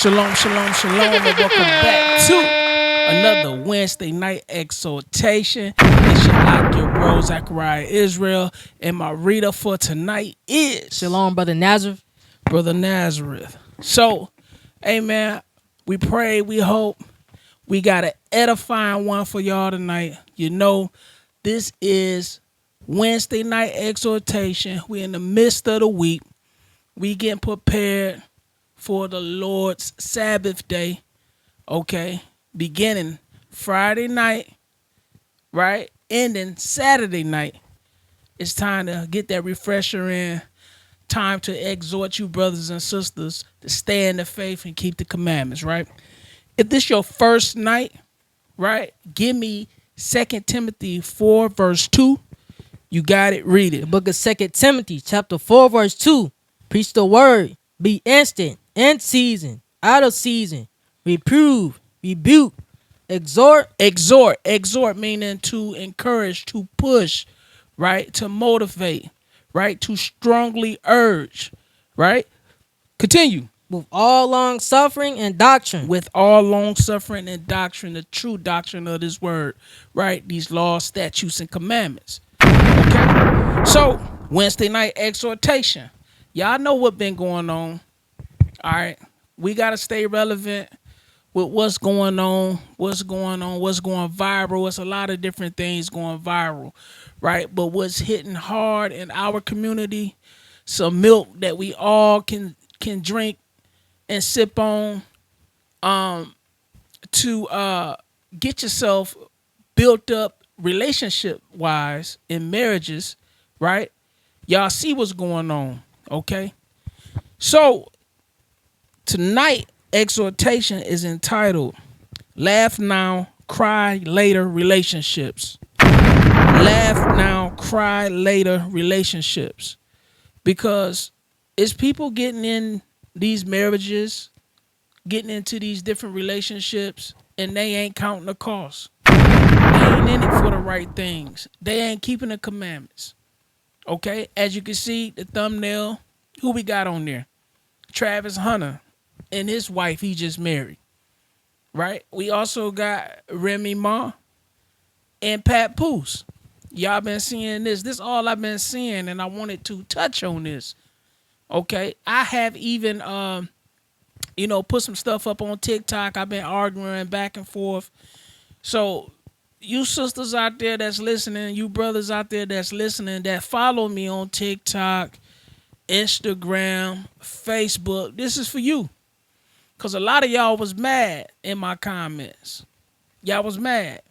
Shalom, shalom, shalom, and welcome back to another Wednesday night exhortation. It's your bro, Zachariah Israel, and my reader for tonight is Shalom, Brother Nazareth. Brother Nazareth. So, hey man, we pray, we hope, we got an edifying one for y'all tonight. You know, this is Wednesday night exhortation. We're in the midst of the week. We getting prepared for the Lord's Sabbath day, okay? Beginning Friday night, right? Ending Saturday night. It's time to get that refresher in. Time to exhort you, brothers and sisters, to stay in the faith and keep the commandments, right? If this your first night, right, give me 2 Timothy 4, verse 2. You got it, read it. The book of 2 Timothy, chapter 4, verse 2. Preach the word, be instant, in season, out of season, reprove, rebuke, exhort. Exhort meaning to encourage, to push, right? To motivate, right? To strongly urge, right? Continue. With all long suffering and doctrine. With all long suffering and doctrine, the true doctrine of this word, right? These laws, statutes, and commandments. Okay? So, Wednesday night exhortation. Y'all know what been going on. All right. We got to stay relevant with what's going on, what's going viral. It's a lot of different things going viral, right? But what's hitting hard in our community, some milk that we all can drink and sip on to get yourself built up relationship-wise in marriages, right? Y'all see what's going on, okay? So, tonight, exhortation is entitled Laugh Now, Cry Later Relationships. Laugh now, cry later relationships. Because it's people getting in these marriages, getting into these different relationships, and they ain't counting the cost. They ain't in it for the right things. They ain't keeping the commandments. Okay? As you can see, the thumbnail, who we got on there? Travis Hunter and his wife he just married, right? We also got Remy Ma and Papoose. Y'all been seeing this. This all I've been seeing, and I wanted to touch on this. Okay, I have even, put some stuff up on TikTok. I've been arguing back and forth. So you sisters out there that's listening, you brothers out there that's listening, that follow me on TikTok, Instagram, Facebook, this is for you. Because a lot of y'all was mad in my comments. Y'all was mad.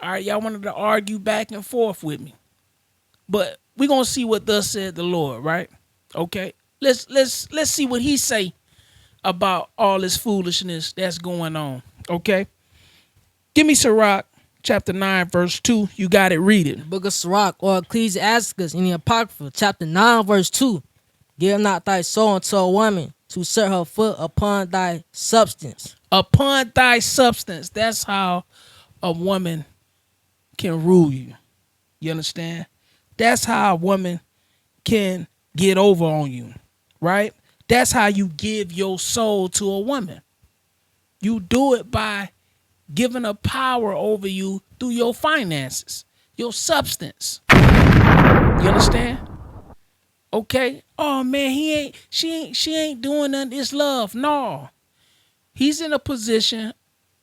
All right, y'all wanted to argue back and forth with me. But we're going to see what thus said the Lord, right? Okay, let's see what he say about all this foolishness that's going on, okay? Give me Sirach, chapter 9, verse 2. You got it, read it. The book of Sirach, or Ecclesiasticus, in the Apocrypha, chapter 9, verse 2. Give not thy soul unto a woman to set her foot upon thy substance. Upon thy substance. That's how a woman can rule you. You understand? That's how a woman can get over on you, right? That's how you give your soul to a woman. You do it by giving her power over you through your finances, your substance. You understand? Okay. Oh man, she ain't doing nothing. It's love. No. He's in a position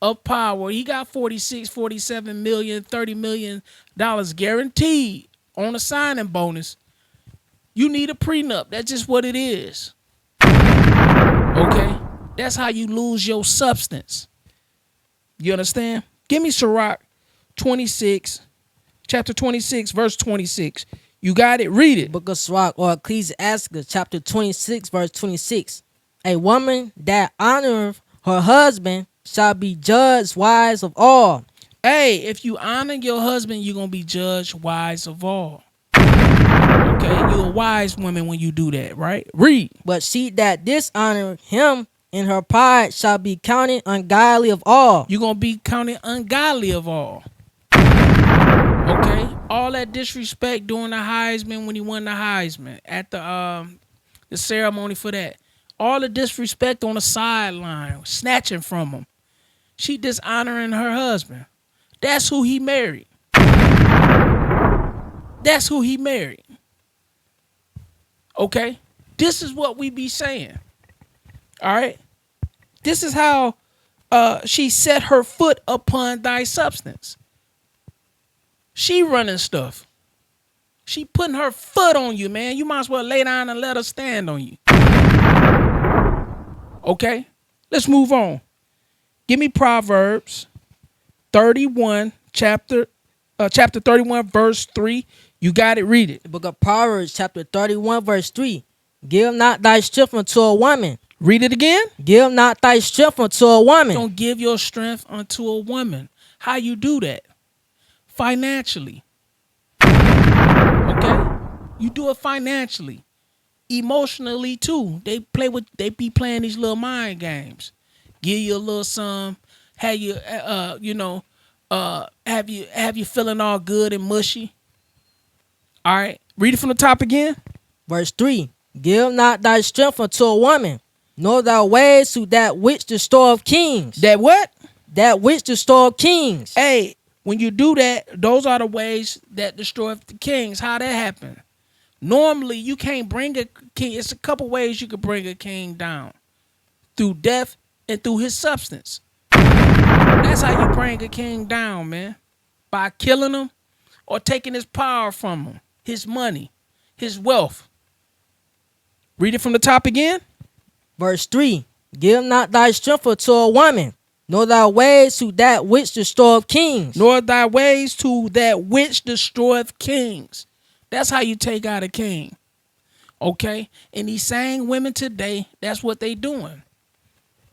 of power. He got 46, 47 million, $30 million guaranteed on a signing bonus. You need a prenup. That's just what it is. Okay? That's how you lose your substance. You understand? Give me Sirach 26, chapter 26, verse 26. You got it? Read it. Book of Sirach, or Ecclesiasticus, chapter 26, verse 26. A woman that honoreth her husband shall be judged wise of all. Hey, if you honor your husband, you're going to be judged wise of all. Okay, you're a wise woman when you do that, right? Read. But she that dishonor him in her pride shall be counted ungodly of all. You're going to be counted ungodly of all. Okay? All that disrespect during the Heisman when he won the Heisman at the ceremony for that. All the disrespect on the sideline, snatching from him. She dishonoring her husband. That's who he married. That's who he married. Okay? This is what we be saying. All right? This is how she set her foot upon thy substance. She running stuff. She putting her foot on you, man. You might as well lay down and let her stand on you. Okay? Let's move on. Give me Proverbs 31, chapter 31, verse 3. You got it, read it. The book of Proverbs, chapter 31, verse 3. Give not thy strength unto a woman. Read it again. Give not thy strength unto a woman. Don't give your strength unto a woman. How you do that? Financially. Okay? You do it financially. Emotionally too. They be playing these little mind games. Give you a little some, have you have you feeling all good and mushy. All right. Read it from the top again. Verse 3. Give not thy strength unto a woman, nor thy ways to that which destroyeth kings. That what? That which destroyeth kings. Hey, when you do that, those are the ways that destroy the kings. How that happen? Normally, you can't bring a king. It's a couple ways you could bring a king down. Through death and through his substance. That's how you bring a king down, man. By killing him or taking his power from him. His money. His wealth. Read it from the top again. Verse 3. Give not thy strength unto a woman, nor thy ways to that which destroyeth kings. Nor thy ways to that which destroyeth kings. That's how you take out a king. Okay? And these same women today, that's what they doing.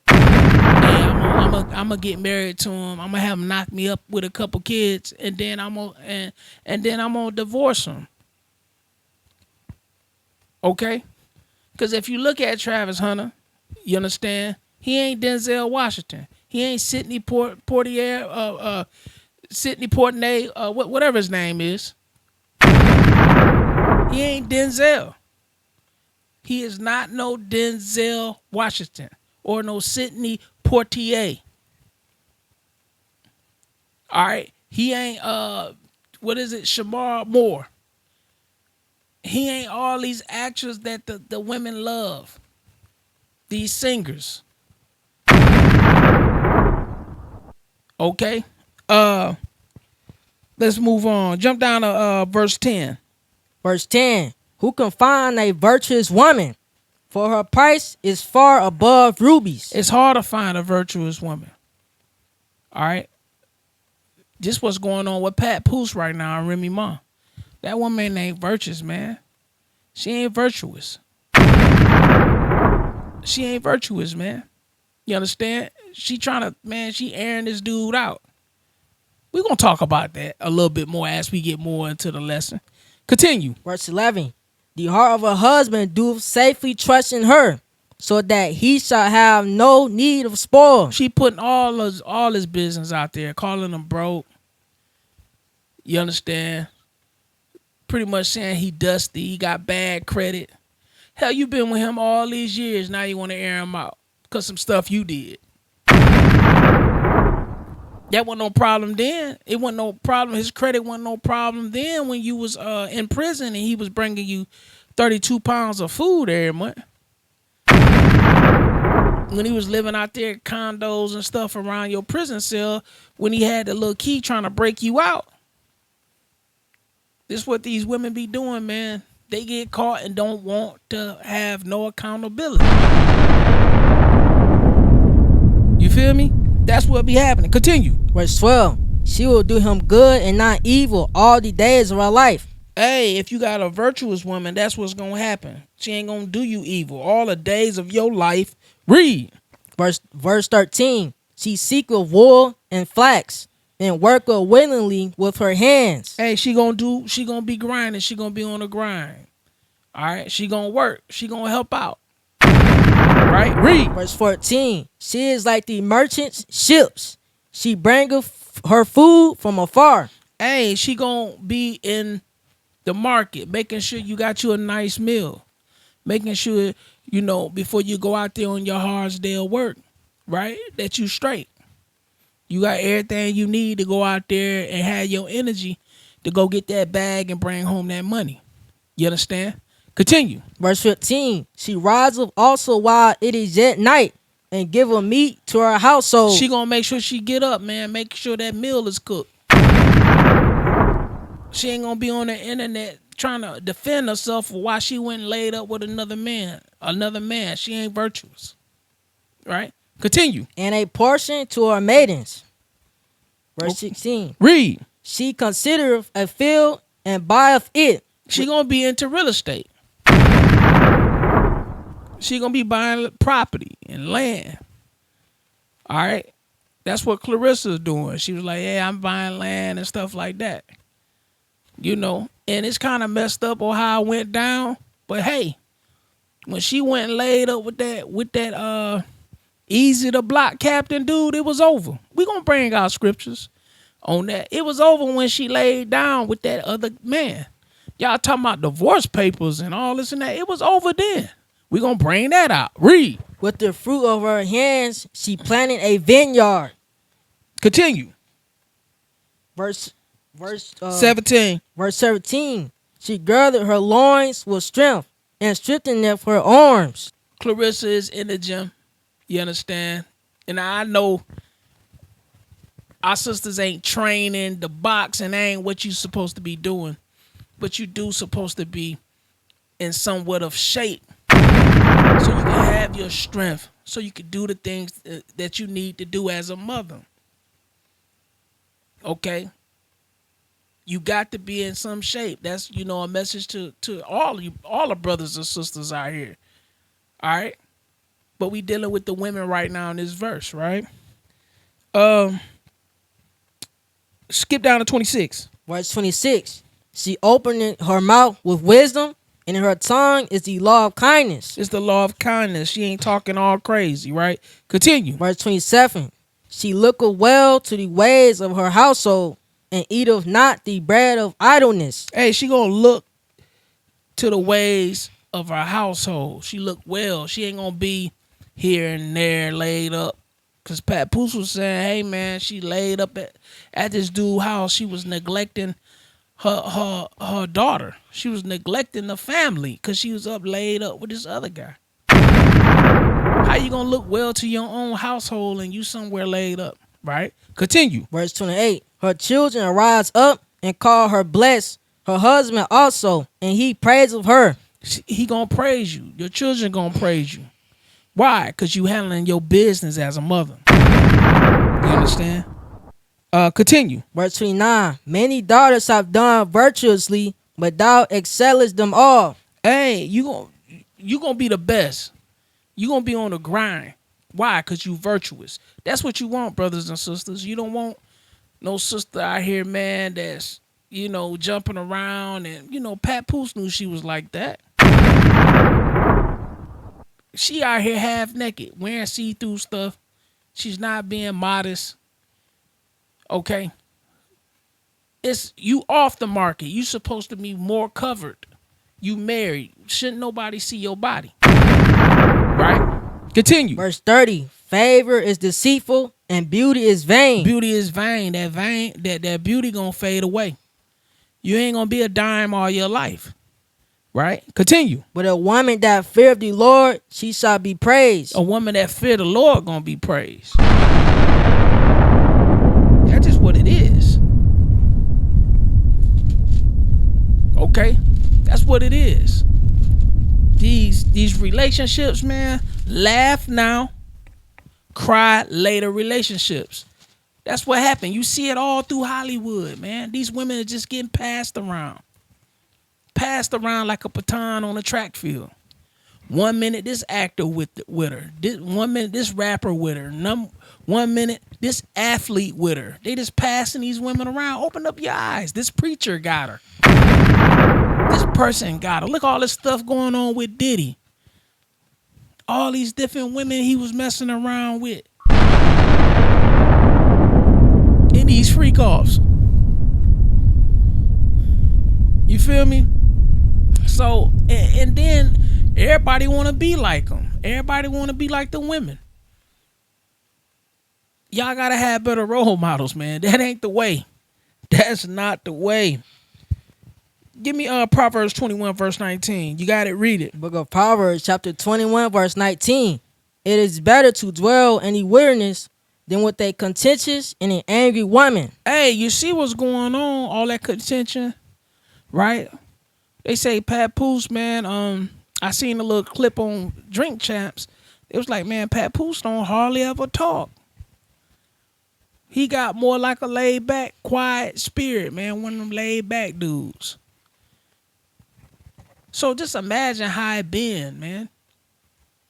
I'm gonna get married to him. I'm gonna have him knock me up with a couple kids, and then I'm gonna divorce him. Okay? Because if you look at Travis Hunter, you understand, he ain't Denzel Washington. He ain't Sidney Poitier, Sidney Portnay, whatever his name is. He ain't Denzel. He is not no Denzel Washington or no Sidney Poitier. All right. He ain't Shamar Moore. He ain't all these actors that the women love. These singers. Okay. Let's move on. Jump down to verse 10. Verse 10. Who can find a virtuous woman? For her price is far above rubies. It's hard to find a virtuous woman. All right. Just what's going on with Papoose right now and Remy Ma. That woman ain't virtuous, man. She ain't virtuous. She ain't virtuous, man. You understand? She airing this dude out. We're going to talk about that a little bit more as we get more into the lesson. Continue. Verse 11. The heart of a husband doeth safely trust in her, so that he shall have no need of spoil. She putting all his business out there, calling him broke. You understand? Pretty much saying he dusty, he got bad credit. Hell, you been with him all these years, now you want to air him out because some stuff you did. That wasn't no problem then. It wasn't no problem. His credit wasn't no problem then when you was in prison and he was bringing you 32 pounds of food every month. When he was living out there, condos and stuff around your prison cell, when he had the little key trying to break you out. This is what these women be doing, man. They get caught and don't want to have no accountability. You feel me? That's what be happening. Continue. Verse 12. She will do him good and not evil all the days of her life. Hey, if you got a virtuous woman, that's what's going to happen. She ain't going to do you evil all the days of your life. Read. Verse 13. She seeketh wool and flax and worketh willingly with her hands. Hey, she going to be grinding. She going to be on the grind. All right. She going to work. She going to help out. Right? Read. Verse 14. She is like the merchant's ships. She bringeth her food from afar. Hey, she gonna be in the market, making sure you got you a nice meal, making sure before you go out there on your hardest day of work, right? That you straight. You got everything you need to go out there and have your energy to go get that bag and bring home that money. You understand? Continue. Verse 15. She riseth also while it is yet night, and giveth meat to her household. She gonna make sure she get up, man. Make sure that meal is cooked. She ain't gonna be on the internet trying to defend herself for why she went and laid up with another man. She ain't virtuous. Right? Continue. And a portion to her maidens. Verse 16. Read. She considereth a field and buyeth it. She gonna be into real estate. She gonna be buying property and land. All right? That's what Clarissa's doing. She was like, yeah, I'm buying land and stuff like that. And it's kind of messed up on how it went down. But hey, when she went and laid up with that easy to block captain dude, it was over. We gonna bring out scriptures on that. It was over when she laid down with that other man. Y'all talking about divorce papers and all this and that. It was over then. We gonna bring that out. Read. With the fruit of her hands, she planted a vineyard. Continue. Verse 17. Verse 17. She girded her loins with strength and strengthened her arms. Clarissa is in the gym. You understand? And I know our sisters ain't training the box and ain't what you supposed to be doing. But you do supposed to be in somewhat of shape so you can have your strength, so you can do the things that you need to do as a mother. Okay? You got to be in some shape. That's, a message to all the brothers and sisters out here. All right? But we dealing with the women right now in this verse, right? Skip down to 26. Verse 26. She opened her mouth with wisdom, and in her tongue is the law of kindness. It's the law of kindness. She ain't talking all crazy, right? Continue. Verse 27. She looketh well to the ways of her household, and eateth not the bread of idleness. Hey, she gonna look to the ways of her household. She look well. She ain't gonna be here and there laid up. Because Papoose was saying, hey, man, she laid up at this dude's house. She was neglecting her daughter. She was neglecting the family because she was laid up with this other guy. How you gonna look well to your own household and you somewhere laid up, right? Continue. Verse 28. Her children arise up and call her blessed, her husband also, and he praiseth her. He gonna praise you. Your children gonna praise you. Why? Because you handling your business as a mother. You understand? Continue. Verse 29. Many daughters have done virtuously, but thou excellest them all. Hey, you gonna be the best. You gonna be on the grind. Why? Because you virtuous. That's what you want, brothers and sisters. You don't want no sister out here, man, that's, jumping around. And, Papoose knew she was like that. She out here half naked, wearing see-through stuff. She's not being modest. Okay? It's you off the market. You supposed to be more covered. You married. Shouldn't nobody see your body. Right? Continue. Verse 30. Favor is deceitful and beauty is vain. Beauty is vain. That beauty gonna fade away. You ain't gonna be a dime all your life. Right? Continue. But a woman that feareth the Lord, she shall be praised. A woman that fear the Lord gonna be praised. That's just what it is. Okay? That's what it is. These relationships, man, laugh now, cry later relationships. That's what happened. You see it all through Hollywood, man. These women are just getting passed around like a baton on a track field. 1 minute this actor with her, 1 minute this rapper with her, 1 minute this athlete with her. They just passing these women around. Open up your eyes. This preacher got her. This person got her. Look all this stuff going on with Diddy. All these different women he was messing around with. In these freak offs. You feel me? So, and then Everybody want to be like them. Everybody want to be like the women. Y'all got to have better role models, man. That ain't the way. That's not the way. Give me Proverbs 21 verse 19. You got it. Read it. Book of Proverbs chapter 21 verse 19. It is better to dwell in the wilderness than with a contentious and an angry woman. Hey, you see what's going on? All that contention, right? They say Papoose, man. I seen a little clip on Drink Champs. It was like, man, Papoose don't hardly ever talk. He got more like a laid back, quiet spirit, man. One of them laid back dudes. So just imagine how it been, man.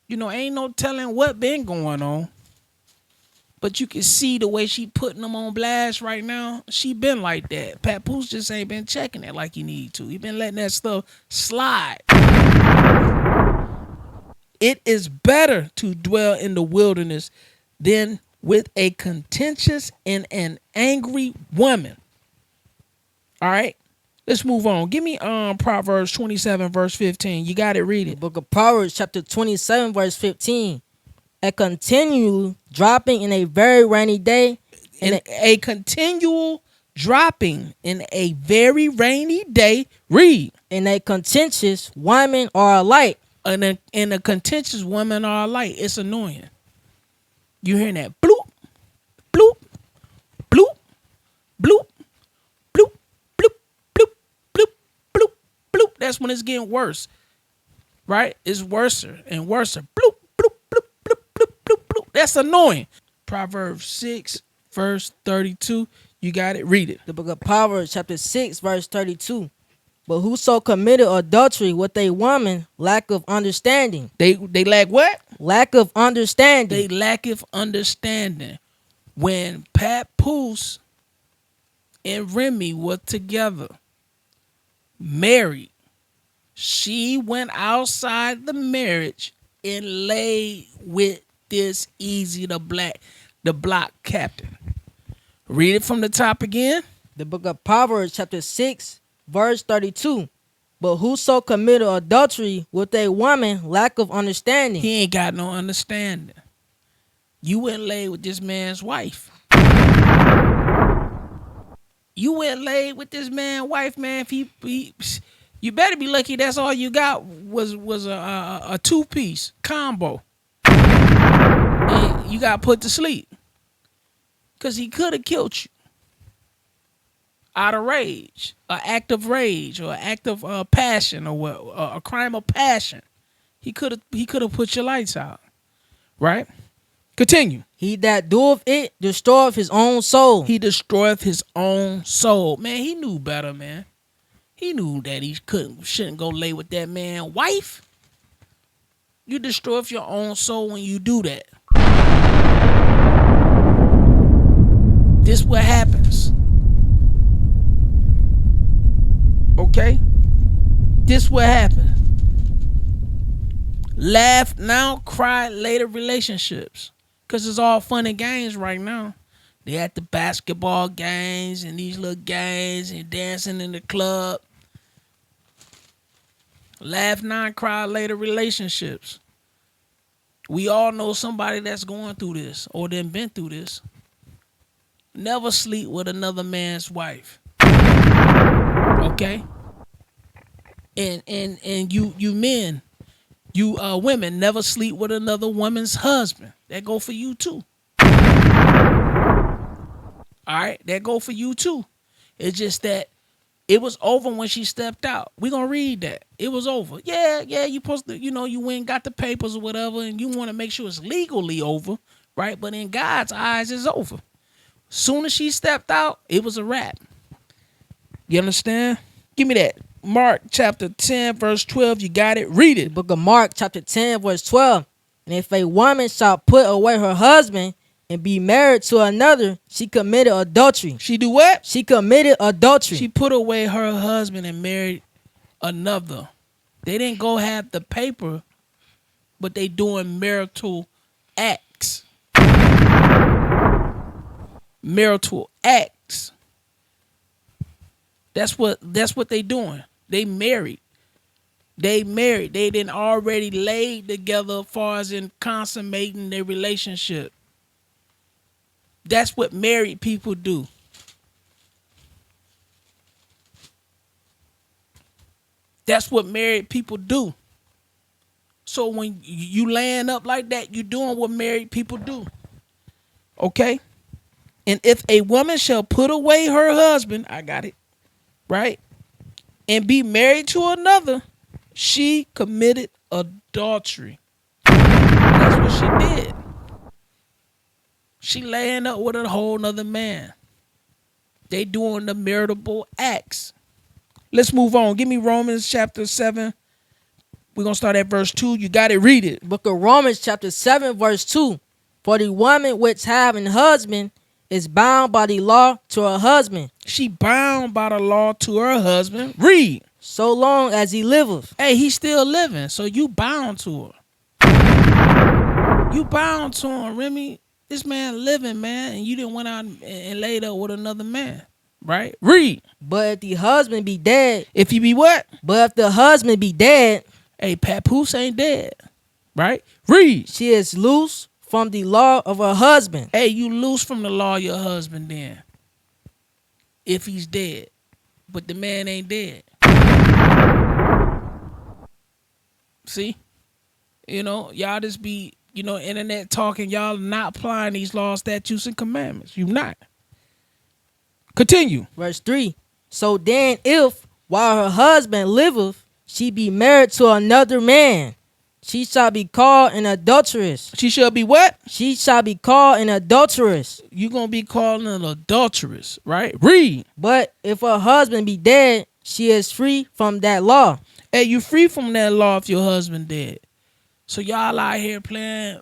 You know, ain't no telling what been going on. But you can see the way she putting them on blast right now. She been like that. Papoose just ain't been checking it like he need to. He been letting that stuff slide. It is better to dwell in the wilderness than with a contentious and an angry woman. All right. Let's move on. Give me Proverbs 27 verse 15. You got it. Read it. Book of Proverbs chapter 27 verse 15. A continual dropping in a very rainy day. And a continual dropping in a very rainy day. Read. And a contentious woman are alike. And a contentious woman are alike. It's annoying. You hearing that? Bloop, bloop, bloop, bloop, bloop, bloop, bloop, bloop, bloop, bloop. That's when it's getting worse. Right? It's worse and worse. Bloop, bloop, bloop, bloop, bloop, bloop, bloop. That's annoying. Proverbs 6, verse 32. You got it. Read it. The book of Proverbs chapter 6 verse 32. But whoso committed adultery with a woman lack of understanding. They lack what? Lack of understanding. They lacketh understanding. When Papoose and Remy were together, married, she went outside the marriage and lay with this the block captain. Read it from the top again. The book of Proverbs chapter 6 verse 32. But whoso committed adultery with a woman lack of understanding. He ain't got no understanding. You went and laid with this man's wife. You went and laid with this man's wife, man. If he you better be lucky that's all you got was a two-piece combo. And you got put to sleep. Because he could have killed you. Out of rage, an act of rage, or an act of passion, or what, a crime of passion. He could have put your lights out, right? Continue. He that doeth it destroyeth his own soul. He destroyeth his own soul. Man, he knew better, man. He knew that he shouldn't go lay with that man's wife. You destroy your own soul when you do that. This what happens. Okay? This what happened. Laugh now, cry later relationships. Because it's all fun and games right now. They at the basketball games and these little games and dancing in the club. Laugh now, cry later relationships. We all know somebody that's going through this or then been through this. Never sleep with another man's wife. Okay? And you men, you women, never sleep with another woman's husband. That go for you too. All right, that go for you too. It's just that it was over when she stepped out. We gonna read that. It was over. Yeah, you supposed to, you went and got the papers or whatever, and you want to make sure it's legally over, right? But in God's eyes, it's over. Soon as she stepped out, it was a wrap. You understand? Give me that. Mark chapter 10, verse 12. You got it. Read it. Book of Mark chapter 10, verse 12. And if a woman shall put away her husband and be married to another, she committed adultery. She do what? She committed adultery. She put away her husband and married another. They didn't go have the paper, but they doing marital acts. Marital acts. That's what they doing. They married. They married. They didn't already laid together as far as in consummating their relationship. That's what married people do. That's what married people do. So when you laying up like that, you doing what married people do. Okay? And if a woman shall put away her husband, I got it, right? And be married to another, she committed adultery. That's what she did. She laying up with a whole nother man. They doing the marital acts. Let's move on. Give me Romans chapter 7. We're going to start at verse 2. You got it. Read it. Book of Romans chapter 7 verse 2. For the woman which have an husband is bound by the law to her husband. She bound by the law to her husband. Read. So long as he liveth. Hey, he's still living, so you bound to her. You bound to him, Remy. This man living, man, and you didn't went out and laid up with another man, right? Read. But if the husband be dead. If he be what? But if the husband be dead. Hey, Papoose ain't dead, right? Read. She is loose from the law of her husband. Hey, you loose from the law of your husband then. If he's dead. But the man ain't dead. See? You know, y'all just be, internet talking. Y'all not applying these laws, statutes, and commandments. You not. Continue. Verse 3. So then if, while her husband liveth, she be married to another man, she shall be called an adulteress. She shall be what? She shall be called an adulteress. You going to be called an adulteress, right? Read. But if her husband be dead, she is free from that law. Hey, you free from that law if your husband dead. So y'all out here playing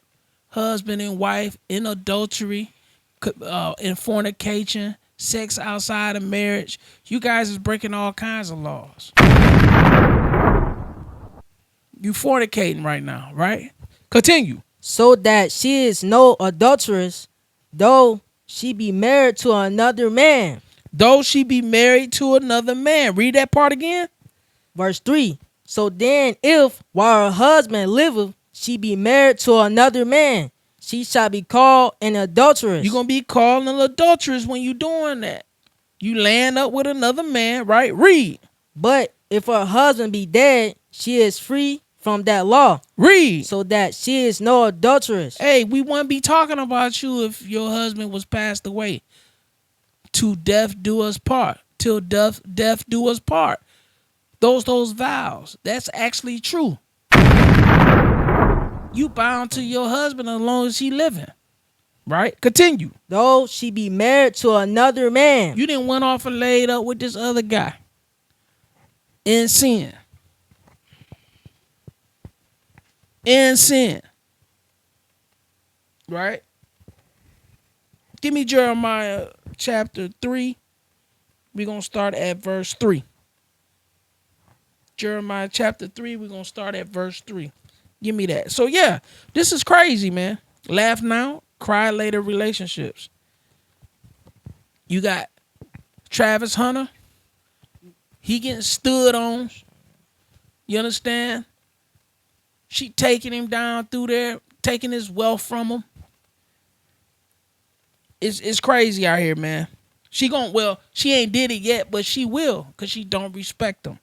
husband and wife in adultery, in fornication, sex outside of marriage. You guys is breaking all kinds of laws. You fornicating right now, right? Continue. So that she is no adulteress, though she be married to another man. Though she be married to another man. Read that part again. Verse 3. So then if, while her husband liveth, she be married to another man, she shall be called an adulteress. You're going to be called an adulteress when you doing that. You laying up with another man, right? Read. But if her husband be dead, she is free from that law. Read. So that she is no adulteress. Hey, we wouldn't be talking about you if your husband was passed away. To death do us part. Till death do us part. Those vows. That's actually true. You bound to your husband as long as he living. Right? Continue. Though she be married to another man. You didn't went off and laid up with this other guy. In sin. In sin. Right? Give me Jeremiah chapter 3. We're going to start at verse 3. Jeremiah chapter 3, we're going to start at verse 3. Give me that. So, yeah, this is crazy, man. Laugh now, cry later relationships. You got Travis Hunter. He getting stood on. You understand? She taking him down through there, taking his wealth from him. It's crazy out here, man. She ain't did it yet, but she will because she don't respect him.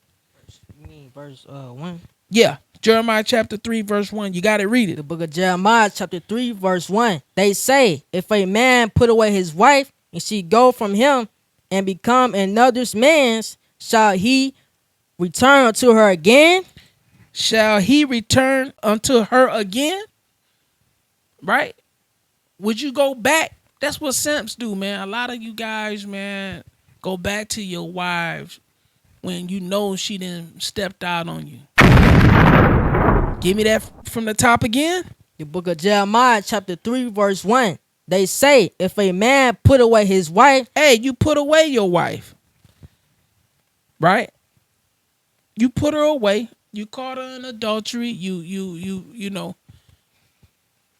You mean verse 1? Yeah. Jeremiah chapter 3, verse 1. You got to read it. The book of Jeremiah chapter 3, verse 1. They say, if a man put away his wife, and she go from him, and become another's man's, shall he return unto her again? Shall he return unto her again? Right? Would you go back? That's what simps do, man. A lot of you guys, man, go back to your wives when you know she done stepped out on you. Give me that from the top again. The book of Jeremiah chapter 3, verse 1. They say, if a man put away his wife. Hey, you put away your wife. Right? You put her away. You caught her in adultery. You know.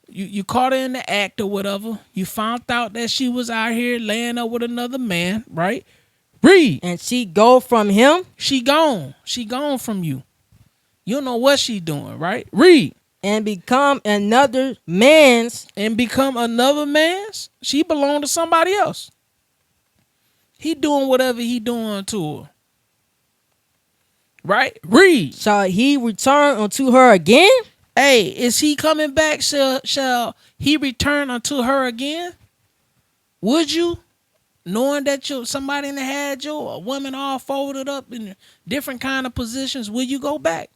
You caught her in the act or whatever. You found out that she was out here laying up with another man, right? Read. And she go from him. She gone. She gone from you. You don't know what she doing, right? Read. And become another man's. And become another man's. She belonged to somebody else. He doing whatever he doing to her. Right? Read. Shall he return unto her again? Hey, is he coming back? Shall he return unto her again? Would you? Knowing that somebody in the had you, a woman all folded up in different kind of positions, will you go back?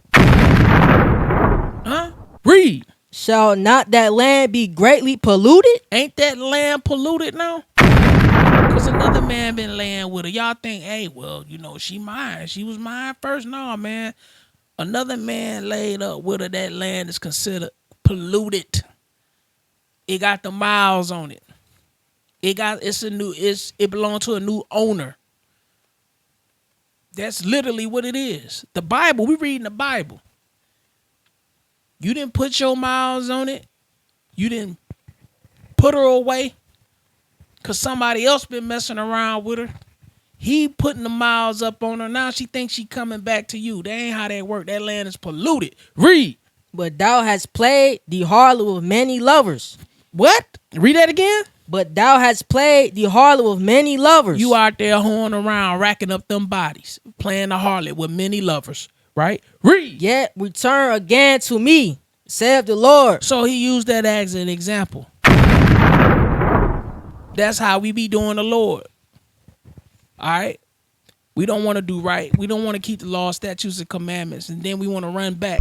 Huh? Read. Shall not that land be greatly polluted? Ain't that land polluted now? Because another man been laying with her. Y'all think, hey, well, she mine. She was mine first. No, man. Another man laid up with her. That land is considered polluted. It got the miles on it. It belongs to a new owner. That's literally what it is. The Bible, we reading the Bible. You didn't put your miles on it. You didn't put her away because somebody else been messing around with her. He putting the miles up on her. Now she thinks she coming back to you. That ain't how that work. That land is polluted. Read. But thou hast played the harlot with many lovers. What? Read that again. But thou hast played the harlot with many lovers. You out there hoeing around, racking up them bodies, playing the harlot with many lovers, right? Read. Yet return again to me, saith the Lord. So he used that as an example. That's how we be doing the Lord. All right? We don't want to do right. We don't want to keep the law, statutes, and commandments, and then we want to run back.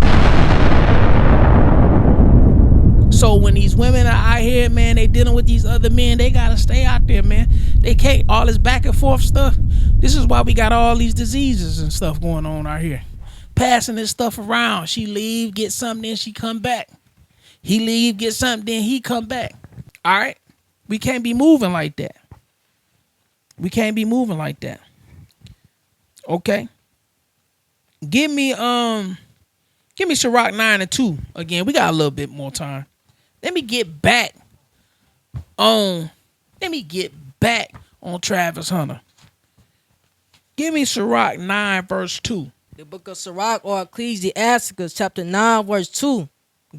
So when these women are out here, man, they dealing with these other men, they got to stay out there, man. They can't, all this back and forth stuff. This is why we got all these diseases and stuff going on out here. Passing this stuff around. She leave, get something, then she come back. He leave, get something, then he come back. All right? We can't be moving like that. We can't be moving like that. Okay? Give me Sirach 9:2 again. We got a little bit more time. Let me get back on Travis Hunter. Give me Sirach 9 verse 2. The book of Sirach or Ecclesiasticus chapter 9 verse 2.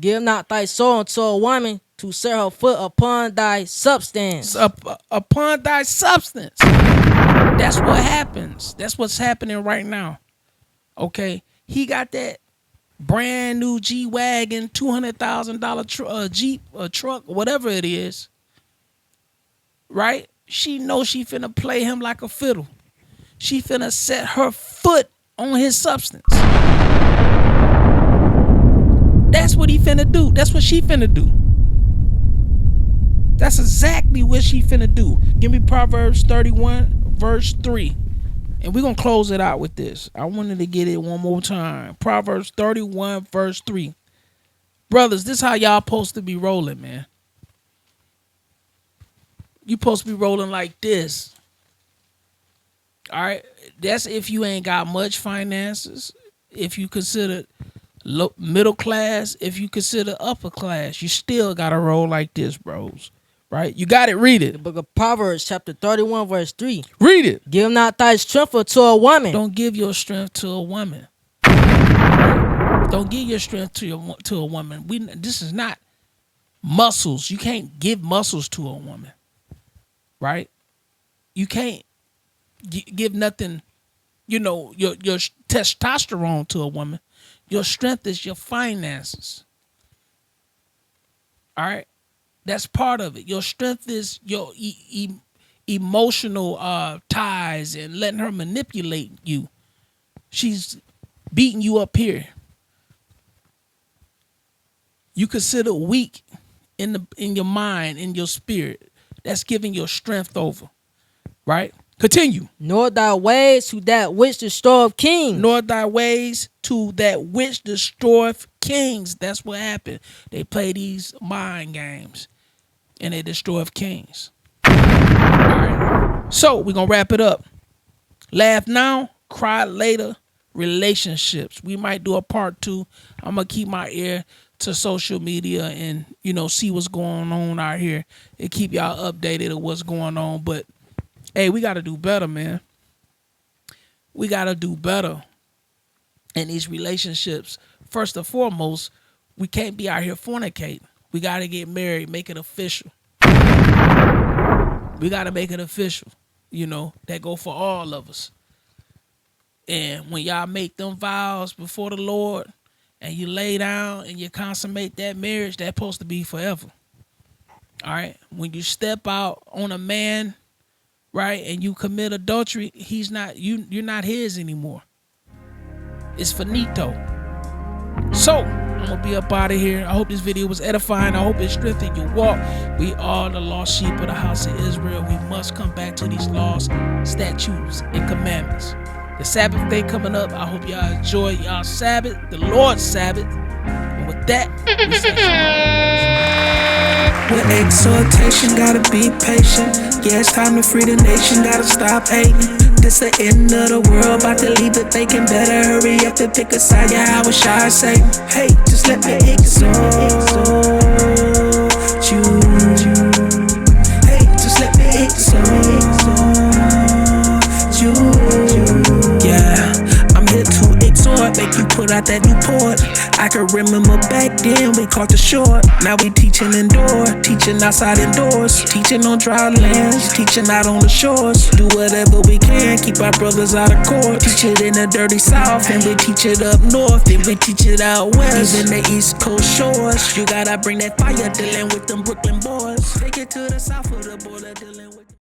Give not thy soul unto a woman to set her foot upon thy substance. Upon thy substance. That's what happens. That's what's happening right now. Okay? He got that brand new G-Wagon, $200,000 Jeep, a truck, whatever it is. Right? She knows she finna play him like a fiddle. She finna set her foot on his substance. That's what he finna do. That's what she finna do. That's exactly what she finna do. Give me Proverbs 31 verse 3. And we're going to close it out with this. I wanted to get it one more time. Proverbs 31 verse 3. Brothers, this is how y'all supposed to be rolling, man. You supposed to be rolling like this. All right? That's if you ain't got much finances. If you consider middle class. If you consider upper class. You still got to roll like this, bros. Right? You got it. Read it. The book of Proverbs chapter 31 verse 3. Read it. Give not thy strength to a woman. Don't give your strength to a woman. Right? Don't give your strength to a woman. This is not muscles. You can't give muscles to a woman. Right? You can't give nothing, your testosterone to a woman. Your strength is your finances. All right? That's part of it. Your strength is your emotional ties and letting her manipulate you. She's beating you up here. You consider weak in your mind, in your spirit. That's giving your strength over. Right? Continue. Nor thy ways to that which destroyeth kings. Nor thy ways to that which destroyeth kings. That's what happened. They play these mind games. And they destroyeth kings. All right. So we're going to wrap it up. Laugh now, cry later. Relationships. We might do a part 2. I'm going to keep my ear to social media and, see what's going on out here and keep y'all updated of what's going on. But, hey, we got to do better, man. We got to do better in these relationships. first and foremost, we can't be out here fornicating. We got to get married, make it official. We got to make it official. You know, that go for all of us. And when y'all make them vows before the Lord and you lay down and you consummate that marriage, that's supposed to be forever. All right. When you step out on a man, right, and you commit adultery, he's not you're not his anymore. It's finito. So I'm gonna be up out of here. I hope this video was edifying. I hope it strengthened your walk. We are the lost sheep of the house of Israel. We must come back to these laws, statutes, and commandments. The Sabbath day coming up. I hope y'all enjoy y'all Sabbath, the Lord's Sabbath. And with that, we say with exhortation, gotta be patient. Yeah, it's time to free the nation, gotta stop hating. This the end of the world, about to leave it vacant. Better hurry up and pick a side, yeah, I wish I say, hey, just let me exhort you. Hey, just let me exhort you. Yeah, I'm here to exhort, make you put out that new port. I can remember back then we caught the short. Now we teaching indoor, teaching outside indoors, teaching on dry lands, teaching out on the shores. Do whatever we can, keep our brothers out of court. Teach it in the dirty south, and we teach it up north, and we teach it out west, even the east coast shores. You gotta bring that fire, dealing with them Brooklyn boys. Take it to the south of the border, dealing with